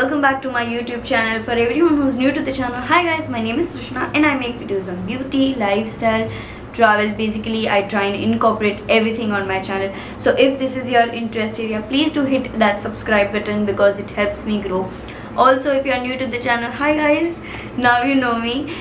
welcome back to my YouTube channel. For everyone who's new to the channel, hi guys, my name is Trishna and I make videos on beauty, lifestyle, travel. Basically, I try and incorporate everything on my channel. So if this is your interest area, please do hit that subscribe button because it helps me grow. Also, if you are new to the channel, hi guys, now you know me.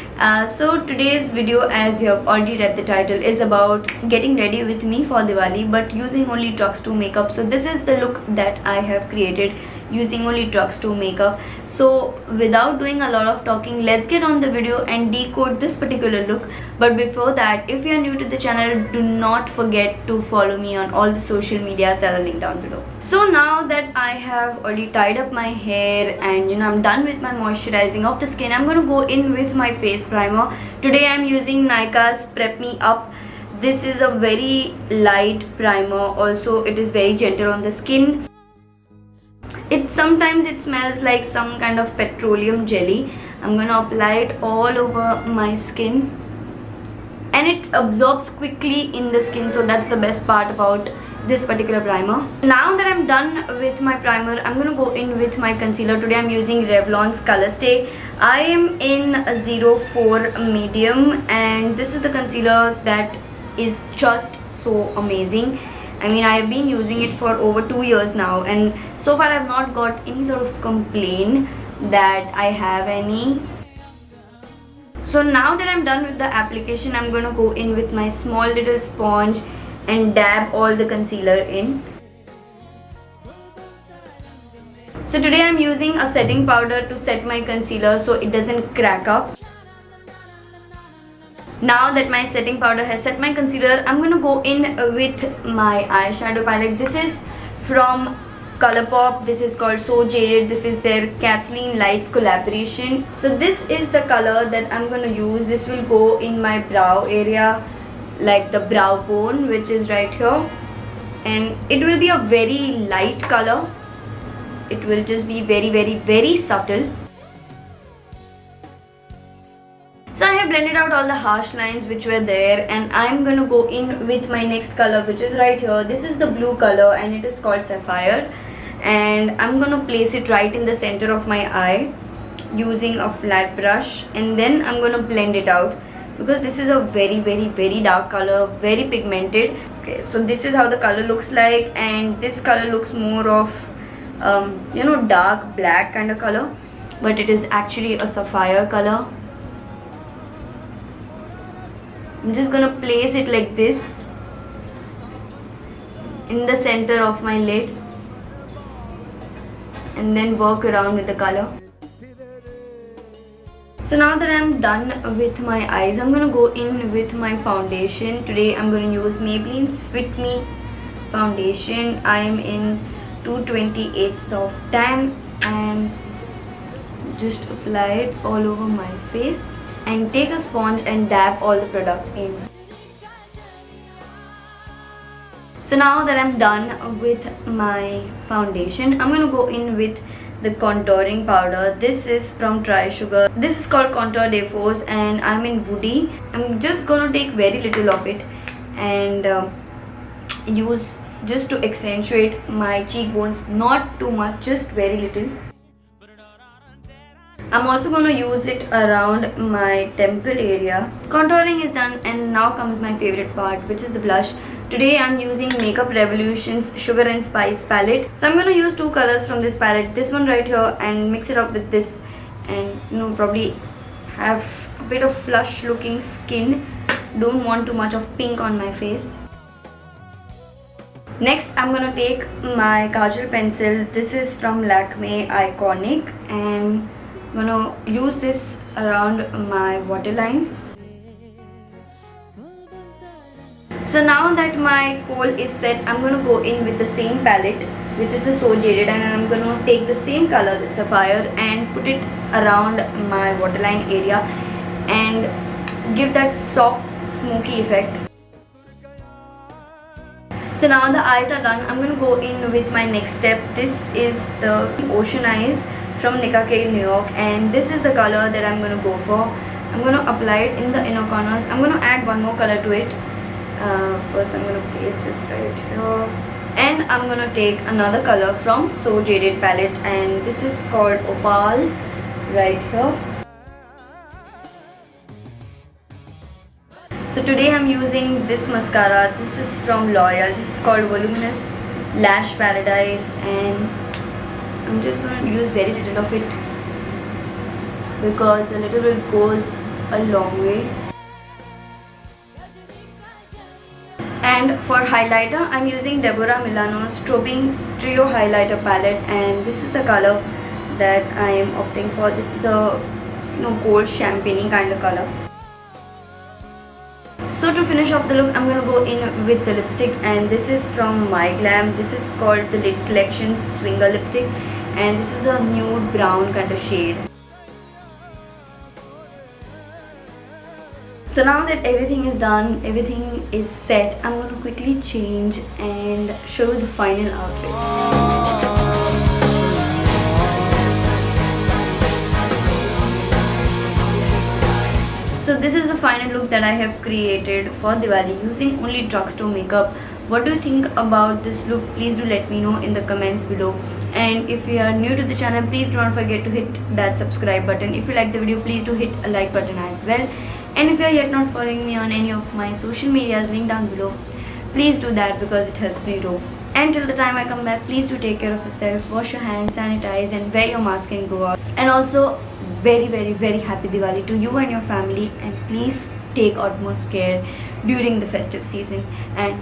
So today's video, as you have already read the title, is about getting ready with me for Diwali but using only Drugs 2 makeup. So this is the look that I have created using only Drugs 2 makeup. So without doing a lot of talking, let's get on the video and decode this particular look. But before that, if you are new to the channel, do not forget to follow me on all the social medias that are linked down below. So now that I have already tied up my hair and I'm done with my moisturizing of the skin, I'm going to go in with my face primer. Today I'm using Nykaa's Prep Me Up. This is a very light primer. Also, it is very gentle on the skin. Sometimes it smells like some kind of petroleum jelly. I'm going to apply it all over my skin and it absorbs quickly in the skin, so that's the best part about this particular primer. Now that I'm done with my primer, I'm going to go in with my concealer. Today I'm using Revlon's Color Stay. I am in a 04 medium and this is the concealer that is just so amazing. I mean, I have been using it for over 2 years now and so far I have not got any sort of complaint that I have any. So now that I'm done with the application, I'm going to go in with my small little sponge and dab all the concealer in. So today I'm using a setting powder to set my concealer so it doesn't crack up. Now that my setting powder has set my concealer, I'm going to go in with my eyeshadow palette. This is from Colourpop. This is called So Jaded. This is their Kathleen Lights collaboration. So this is the color that I'm going to use. This will go in my brow area, like the brow bone, which is right here. And it will be a very light color. It will just be very subtle. So I have blended out all the harsh lines which were there and I'm going to go in with my next color, which is right here. This is the blue color and it is called Sapphire. And I'm going to place it right in the center of my eye using a flat brush. And then I'm going to blend it out because this is a very dark color, very pigmented. Okay, so this is how the color looks like, and this color looks more of dark black kind of color, but it is actually a sapphire color. I'm just gonna place it like this in the center of my lid and then work around with the color. So now that I'm done with my eyes, I'm gonna go in with my foundation. Today I'm gonna use Maybelline's Fit Me foundation. I am in 228 Soft Tan and just apply it all over my face and take a sponge and dab all the product in. So now that I'm done with my foundation, I'm going to go in with the contouring powder. This is from Trisugar. This is called Contour de Force and I'm in Woody. I'm just going to take very little of it and use just to accentuate my cheekbones. Not too much, just very little. I'm also going to use it around my temple area. Contouring is done and now comes my favorite part, which is the blush. Today I'm using Makeup Revolution's Sugar and Spice palette. So I'm going to use two colors from this palette. This one right here and mix it up with this and probably have a bit of flush looking skin. Don't want too much of pink on my face. Next I'm going to take my Kajal pencil. This is from Lakme Iconic and I'm going to use this around my waterline. So now that my kohl is set, I'm going to go in with the same palette, which is the So Jaded, and I'm going to take the same color, the Sapphire, and put it around my waterline area and give that soft smoky effect. So now the eyes are done. I'm going to go in with my next step. This is the Ocean Eyes from Nicka K New York and this is the color that I'm going to go for. I'm going to apply it in the inner corners. I'm going to add one more color to it. First I'm going to place this right here And I'm gonna take another color from So Jaded palette, and this is called Opal right here. So today I'm using this mascara. This is from L'Oreal. This is called Voluminous Lash Paradise, and I'm just gonna use very little of it because a little bit goes a long way. And for highlighter, I'm using Deborah Milano's Strobing Trio Highlighter Palette, and this is the color that I am opting for. This is a gold champagne kind of color. So to finish off the look, I'm gonna go in with the lipstick, and this is from My Glam. This is called the Lit Collections Swinger lipstick, and this is a nude brown kind of shade. So now that everything is done, everything is set, I'm going to quickly change and show you the final outfit. So this is the final look that I have created for Diwali using only drugstore makeup. What do you think about this look? Please do let me know in the comments below. And if you are new to the channel, please do not forget to hit that subscribe button. If you like the video, please do hit a like button as well. And if you are yet not following me on any of my social medias, link down below, please do that because it helps me grow. And till the time I come back, please do take care of yourself, wash your hands, sanitize, and wear your mask and go out. And also, very happy Diwali to you and your family, and please take utmost care during the festive season. And